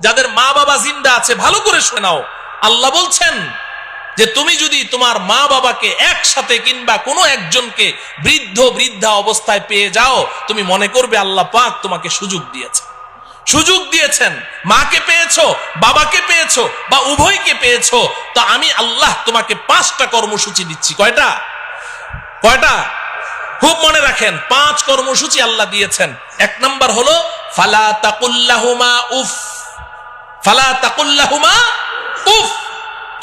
যাদের মা বাবা জিন্দা আছে ভালো করে শুনে নাও, আল্লাহ বলছেন যে তুমি যদি তোমার মা বাবাকে একসাথে কিংবা কোনো একজনকে বৃদ্ধ বৃদ্ধা অবস্থায় পেয়ে যাও, তুমি মনে করবে আল্লাহ পাক তোমাকে সুযোগ দিয়েছেন। মাকে পেয়েছো, বাবাকে পেয়েছো, বা উভয়কে পেয়েছো, তো আমি আল্লাহ তোমাকে 5টা কর্মসূচি দিচ্ছি। কয়টা? খুব মনে রাখেন, 5 কর্মসূচি আল্লাহ দিয়েছেন। 1 নাম্বার হলো ফালা তাকুল্লাহুমা উফ।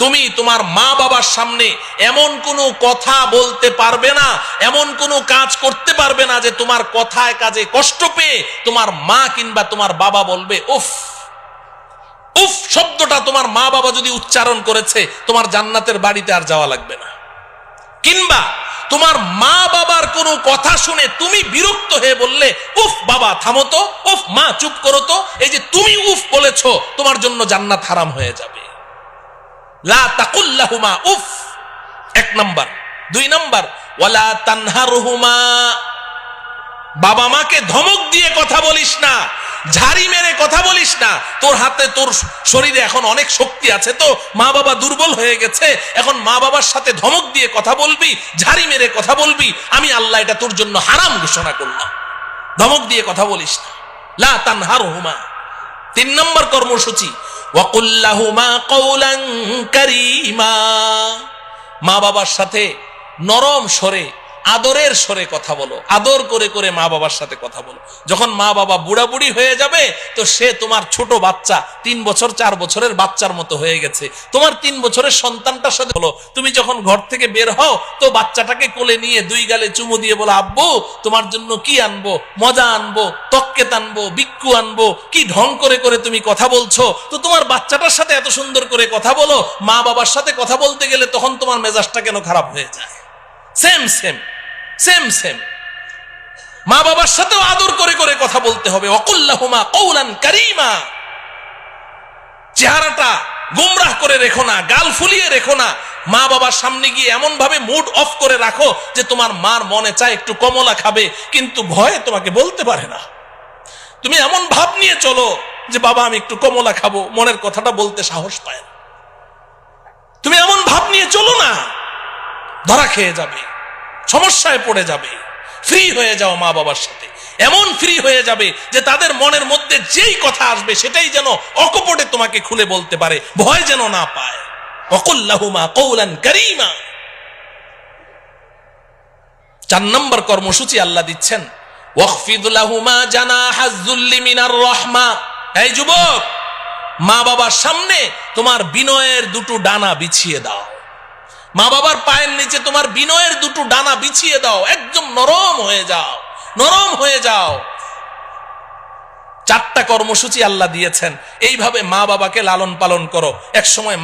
তুমি তোমার মা বাবার সামনে এমন কোনো কথা বলতে পারবে না, এমন কোনো কাজ করতে পারবে না যে তোমার কথায় কাজে কষ্ট পেয়ে তোমার মা কিংবা তোমার বাবা বলবে উফ। উফ শব্দটা তোমার মা বাবা যদি উচ্চারণ করেছে, তোমার জান্নাতের বাড়িতে আর যাওয়া লাগবে না। কিংবা তোমার মা বাবার কোনো কথা শুনে তুমি বিরক্ত হয়ে বললে উফ বাবা থামো তো, উফ মা চুপ করো তো, এই যে তুমি উফ বলেছো, তোমার জন্য জান্নাত হারাম হয়ে যাবে। লা তাকুল্লাহুমা উফ, 1 নাম্বার। 2 নাম্বার ওয়ালা তানহারহুমা। বাবা মাকে ধমক দিয়ে কথা বলিস না, ঝাড়ি মেরে কথা বলিস না। তোর হাতে, তোর শরীরে এখন অনেক শক্তি আছে, তো মা বাবা দুর্বল হয়ে গেছে, এখন মা বাবার সাথে ধমক দিয়ে কথা বলবি, ঝাড়ি মেরে কথা বলবি, আমি আল্লাহ এটা তোর জন্য হারাম ঘোষণা করলাম। ধমক দিয়ে কথা বলিস না, লা তানহারহুমা। 3 নম্বর কর্মসূচি ওয়াকুল লাহুমা কওলান কারীমা। মা বাবার সাথে নরম স্বরে, আদরের স্বরে কথা বলো, আদর করে করে মা বাবার সাথে কথা বলো। যখন মা বাবা বুড়া বুড়ি হয়ে যাবে, তো সে তোমার ছোট বাচ্চা, 3 বছর 4 বছরের বাচ্চার মতো হয়ে গেছে, তোমার 3 বছরের সন্তানটার সাথে বলো। তুমি যখন ঘর থেকে বের হও, তো বাচ্চাটাকে কোলে নিয়ে 2 গালে চুমু দিয়ে বলো আব্বু তোমার জন্য কি আনবো, মজা আনবো, তক্কেত আনবো, বিক্কু আনবো। কি ঢং করে করে তুমি কথা বলছো। তো তোমার বাচ্চাটার সাথে এত সুন্দর করে কথা বলো, মা বাবার সাথে কথা বলতে গেলে তখন তোমার মেজাজটা কেন খারাপ হয়ে যায়? সেম মা বাবার সাথেও আদর করে করে কথা বলতে হবে। ওয়াকুল্লাহুমা কওলান কারীমা। চেহারাটা গোমরাহ করে রেখো না, গাল ফুলিয়ে রেখো না। মা বাবার সামনে গিয়ে এমন ভাবে মুড অফ করে রাখো যে তোমার মার মনে চায় একটু কমলা খাবে, কিন্তু ভয়ে তোমাকে বলতে পারে না। তুমি এমন ভাব নিয়ে চলো যে বাবা আমি একটু কমলা খাবো, মনের কথাটা বলতে সাহস পায় না। তুমি এমন ভাব নিয়ে চলো না, ধরা খেয়ে যাবে, সমস্যায় পড়ে যাবে। ফ্রি হয়ে যাও মা বাবার সাথে, এমন ফ্রি হয়ে যাবে যে তাদের মনের মধ্যে যেই কথা আসবে সেটাই যেন অকপটে তোমাকে খুলে বলতে পারে, ভয় যেন না পায়। ওয়াকুল লাহুমা কওলান কারীমা। 4 নম্বর কর্মসূচি আল্লাহ দিচ্ছেন ওয়াখফিদ লাহুমা জানাহাজ যুল্লি মিনার রাহমা। এই যুবক, মা বাবার সামনে তোমার বিনয়ের 2টো ডানা বিছিয়ে দাও। মা বাবার পায়ের নিচে তোমার বিনয়ের 2টো ডানা বিছিয়ে দাও, একদম নরম হয়ে যাও। 4টা কর্মসূচি আল্লাহ দিয়েছেন। এইভাবে মা বাবাকে লালন পালন করো। এক সময়